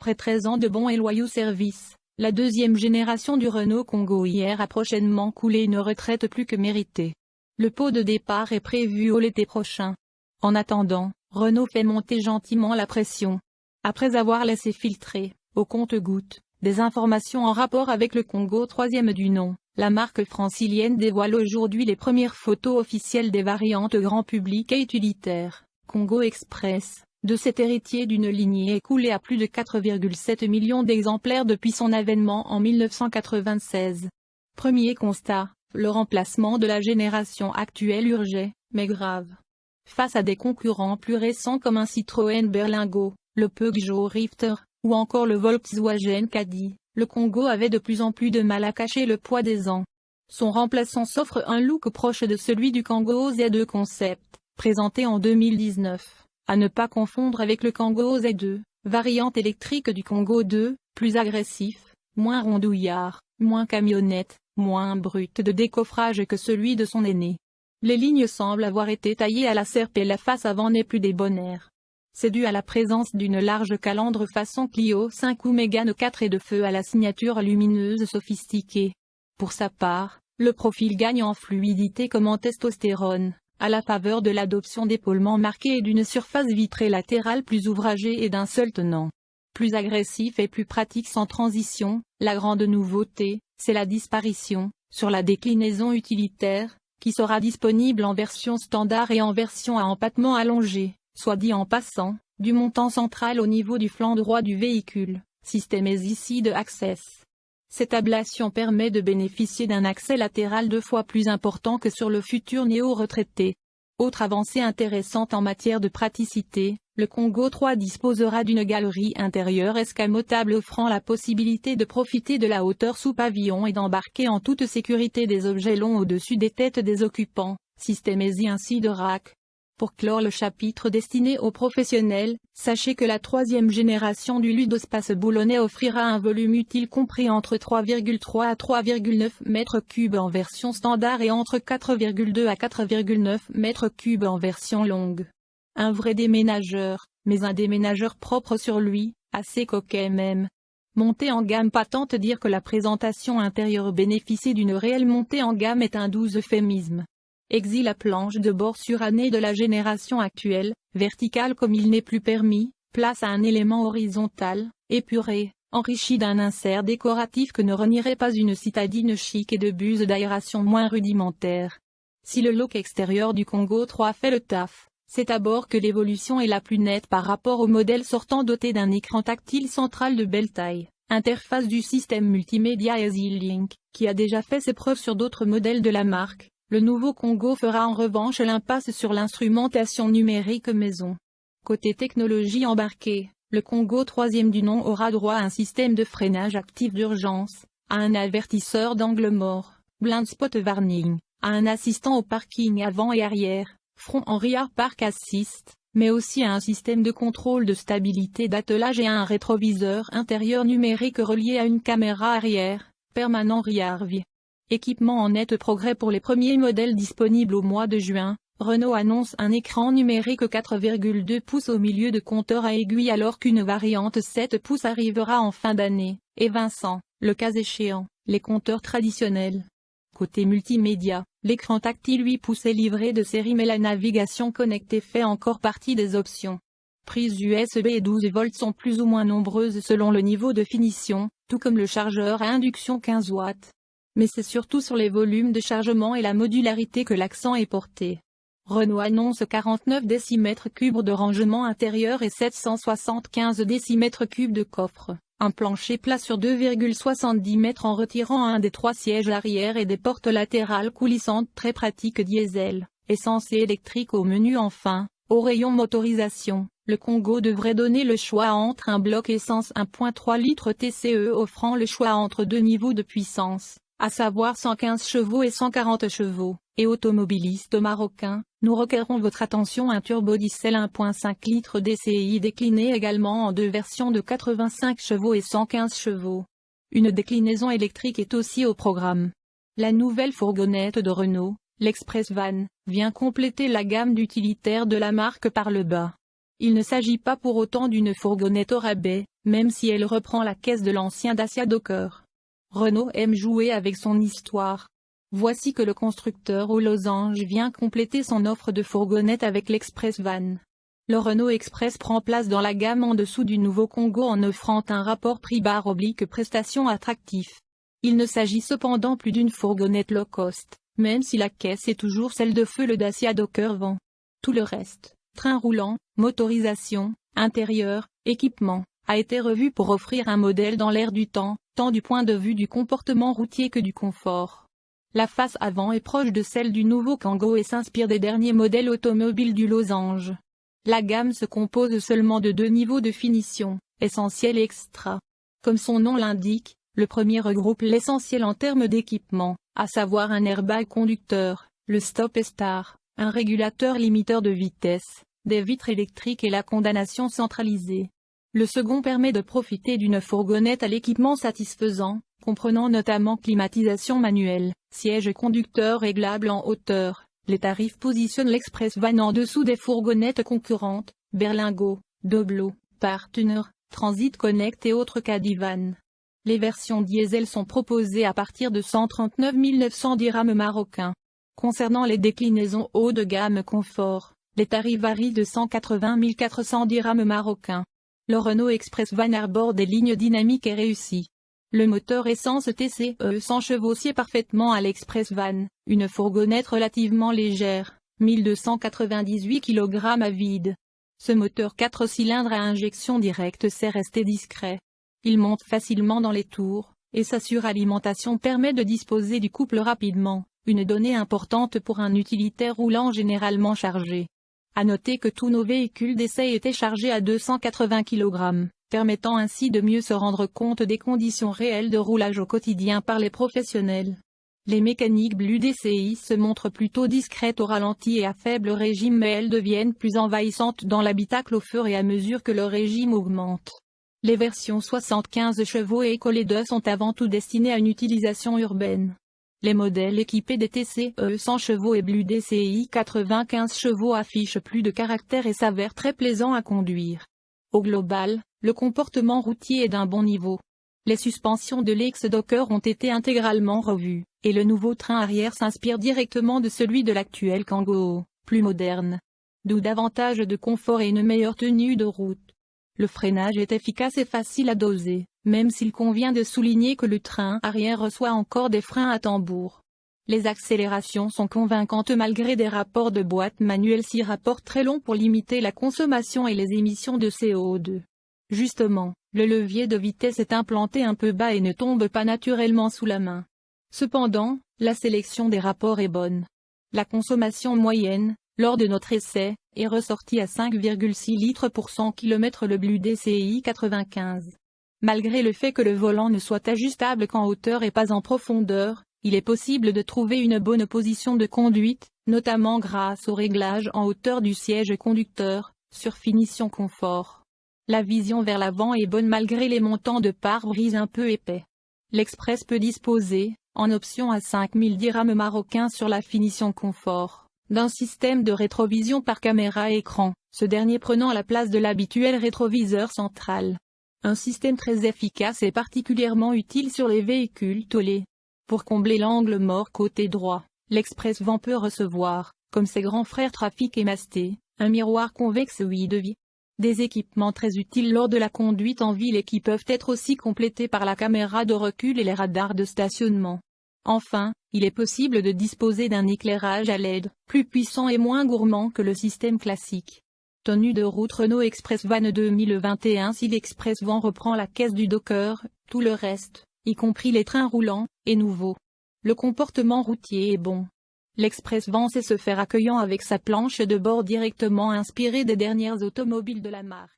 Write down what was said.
Après 13 ans de bons et loyaux services, la deuxième génération du Renault Kangoo IR a prochainement coulé une retraite plus que méritée. Le pot de départ est prévu au l'été prochain. En attendant, Renault fait monter gentiment la pression. Après avoir laissé filtrer, au compte-gouttes, des informations en rapport avec le Kangoo troisième du nom, la marque francilienne dévoile aujourd'hui les premières photos officielles des variantes grand public et utilitaires, Kangoo Express, de cet héritier d'une lignée écoulée à plus de 4,7 millions d'exemplaires depuis son avènement en 1996. Premier constat, le remplacement de la génération actuelle urgeait, mais grave. Face à des concurrents plus récents comme un Citroën Berlingo, le Peugeot Rifter, ou encore le Volkswagen Caddy, le Kangoo avait de plus en plus de mal à cacher le poids des ans. Son remplaçant s'offre un look proche de celui du Kangoo Z2 Concept, présenté en 2019, à ne pas confondre avec le Kangoo Z2, variante électrique du Kangoo 2, plus agressif, moins rondouillard, moins camionnette, moins brut de décoffrage que celui de son aîné. Les lignes semblent avoir été taillées à la serpe et la face avant n'est plus débonnaire. C'est dû à la présence d'une large calandre façon Clio 5 ou Mégane 4 et de feu à la signature lumineuse sophistiquée. Pour sa part, le profil gagne en fluidité comme en testostérone, à la faveur de l'adoption d'épaulements marqués et d'une surface vitrée latérale plus ouvragée et d'un seul tenant. Plus agressif et plus pratique sans transition, la grande nouveauté, c'est la disparition, sur la déclinaison utilitaire, qui sera disponible en version standard et en version à empattement allongé, soit dit en passant, du montant central au niveau du flanc droit du véhicule, système Easy Access. Cette ablation permet de bénéficier d'un accès latéral 2 fois plus important que sur le futur néo-retraité. Autre avancée intéressante en matière de praticité, le Kangoo 3 disposera d'une galerie intérieure escamotable offrant la possibilité de profiter de la hauteur sous pavillon et d'embarquer en toute sécurité des objets longs au-dessus des têtes des occupants, système Easy ainsi de rack. Pour clore le chapitre destiné aux professionnels, sachez que la troisième génération du Ludospace boulonnais offrira un volume utile compris entre 3,3 à 3,9 m3 en version standard et entre 4,2 à 4,9 m3 en version longue. Un vrai déménageur, mais un déménageur propre sur lui, assez coquet même. Montée en gamme, pas tant dire que la présentation intérieure bénéficie d'une réelle montée en gamme est un doux euphémisme. Exit la planche de bord surannée de la génération actuelle, verticale comme il n'est plus permis, place à un élément horizontal, épuré, enrichi d'un insert décoratif que ne renierait pas une citadine chic et de buse d'aération moins rudimentaire. Si le look extérieur du Kangoo 3 fait le taf, c'est à bord que l'évolution est la plus nette par rapport au modèle sortant doté d'un écran tactile central de belle taille, interface du système multimédia EasyLink, qui a déjà fait ses preuves sur d'autres modèles de la marque. Le nouveau Kangoo fera en revanche l'impasse sur l'instrumentation numérique maison. Côté technologie embarquée, le Kangoo troisième du nom aura droit à un système de freinage actif d'urgence, à un avertisseur d'angle mort, blind spot warning, à un assistant au parking avant et arrière, front en rear park assist, mais aussi à un système de contrôle de stabilité d'attelage et à un rétroviseur intérieur numérique relié à une caméra arrière, permanent rear view. Équipement en net progrès pour les premiers modèles disponibles au mois de juin, Renault annonce un écran numérique 4,2 pouces au milieu de compteur à aiguille alors qu'une variante 7 pouces arrivera en fin d'année, et Vincent, le cas échéant, les compteurs traditionnels. Côté multimédia, l'écran tactile 8 pouces est livré de série mais la navigation connectée fait encore partie des options. Prises USB et 12 volts sont plus ou moins nombreuses selon le niveau de finition, tout comme le chargeur à induction 15 watts. Mais c'est surtout sur les volumes de chargement et la modularité que l'accent est porté. Renault annonce 49 décimètres-cubes de rangement intérieur et 775 décimètres-cubes de coffre, un plancher plat sur 2,70 mètres en retirant un des 3 sièges arrière et des portes latérales coulissantes très pratiques diesel, essence et électrique au menu enfin, au rayon motorisation. Le Kangoo devrait donner le choix entre un bloc essence 1.3 litres TCE offrant le choix entre 2 niveaux de puissance, à savoir 115 chevaux et 140 chevaux, et automobilistes marocains, nous requérons votre attention un turbodiesel 1.5 litres DCI décliné également en 2 versions de 85 chevaux et 115 chevaux. Une déclinaison électrique est aussi au programme. La nouvelle fourgonnette de Renault, l'Express Van, vient compléter la gamme d'utilitaires de la marque par le bas. Il ne s'agit pas pour autant d'une fourgonnette au rabais, même si elle reprend la caisse de l'ancien Dacia Docker. Renault aime jouer avec son histoire. Voici que le constructeur aux losanges vient compléter son offre de fourgonnette avec l'Express Van. Le Renault Express prend place dans la gamme en dessous du nouveau Kangoo en offrant un rapport prix-prestations attractif. Il ne s'agit cependant plus d'une fourgonnette low cost, même si la caisse est toujours celle de feu le Dacia Docker Van. Tout le reste, train roulant, motorisation, intérieur, équipement, a été revu pour offrir un modèle dans l'air du temps, tant du point de vue du comportement routier que du confort. La face avant est proche de celle du nouveau Kangoo et s'inspire des derniers modèles automobiles du losange. La gamme se compose seulement de 2 niveaux de finition, essentiel et extra. Comme son nom l'indique, le premier regroupe l'essentiel en termes d'équipement, à savoir un airbag conducteur, le stop start, un régulateur limiteur de vitesse, des vitres électriques et la condamnation centralisée. Le second permet de profiter d'une fourgonnette à l'équipement satisfaisant, comprenant notamment climatisation manuelle, siège conducteur réglable en hauteur. Les tarifs positionnent l'Express Van en dessous des fourgonnettes concurrentes, Berlingo, Doblo, Partner, Transit Connect et autres Cadivan. Les versions diesel sont proposées à partir de 139 900 dirhams marocains. Concernant les déclinaisons haut de gamme confort, les tarifs varient de 180 400 dirhams marocains. Le Renault Express Van arbore des lignes dynamiques et réussies. Le moteur essence TCE 100 chevaux sied parfaitement à l'Express Van, une fourgonnette relativement légère, 1298 kg à vide. Ce moteur 4 cylindres à injection directe sait rester discret. Il monte facilement dans les tours, et sa suralimentation permet de disposer du couple rapidement, une donnée importante pour un utilitaire roulant généralement chargé. À noter que tous nos véhicules d'essai étaient chargés à 280 kg, permettant ainsi de mieux se rendre compte des conditions réelles de roulage au quotidien par les professionnels. Les mécaniques Blue DCI se montrent plutôt discrètes au ralenti et à faible régime, mais elles deviennent plus envahissantes dans l'habitacle au fur et à mesure que le régime augmente. Les versions 75 chevaux et Eco-LED sont avant tout destinées à une utilisation urbaine. Les modèles équipés des TCE 100 chevaux et Blue DCI 95 chevaux affichent plus de caractère et s'avèrent très plaisants à conduire. Au global, le comportement routier est d'un bon niveau. Les suspensions de l'ex-Docker ont été intégralement revues, et le nouveau train arrière s'inspire directement de celui de l'actuel Kangoo, plus moderne. D'où davantage de confort et une meilleure tenue de route. Le freinage est efficace et facile à doser, même s'il convient de souligner que le train arrière reçoit encore des freins à tambour. Les accélérations sont convaincantes malgré des rapports de boîte manuelle 6 rapports très longs pour limiter la consommation et les émissions de CO2. Justement, le levier de vitesse est implanté un peu bas et ne tombe pas naturellement sous la main. Cependant, la sélection des rapports est bonne. La consommation moyenne, lors de notre essai, est ressortie à 5,6 litres pour 100 km le Blue DCI 95. Malgré le fait que le volant ne soit ajustable qu'en hauteur et pas en profondeur, il est possible de trouver une bonne position de conduite, notamment grâce au réglage en hauteur du siège conducteur, sur finition confort. La vision vers l'avant est bonne malgré les montants de pare-brise un peu épais. L'Express peut disposer, en option à 5000 dirhams marocains sur la finition confort, d'un système de rétrovision par caméra écran, ce dernier prenant la place de l'habituel rétroviseur central. Un système très efficace et particulièrement utile sur les véhicules tôlés. Pour combler l'angle mort côté droit, l'Express Van peut recevoir, comme ses grands frères Trafic et Masté, un miroir convexe 8 de vie. Des équipements très utiles lors de la conduite en ville et qui peuvent être aussi complétés par la caméra de recul et les radars de stationnement. Enfin, il est possible de disposer d'un éclairage à LED, plus puissant et moins gourmand que le système classique. Tenue de route Renault Express Van 2021. Si l'Express Van reprend la caisse du Docker, tout le reste, y compris les trains roulants, est nouveau. Le comportement routier est bon. L'Express Van sait se faire accueillant avec sa planche de bord directement inspirée des dernières automobiles de la marque.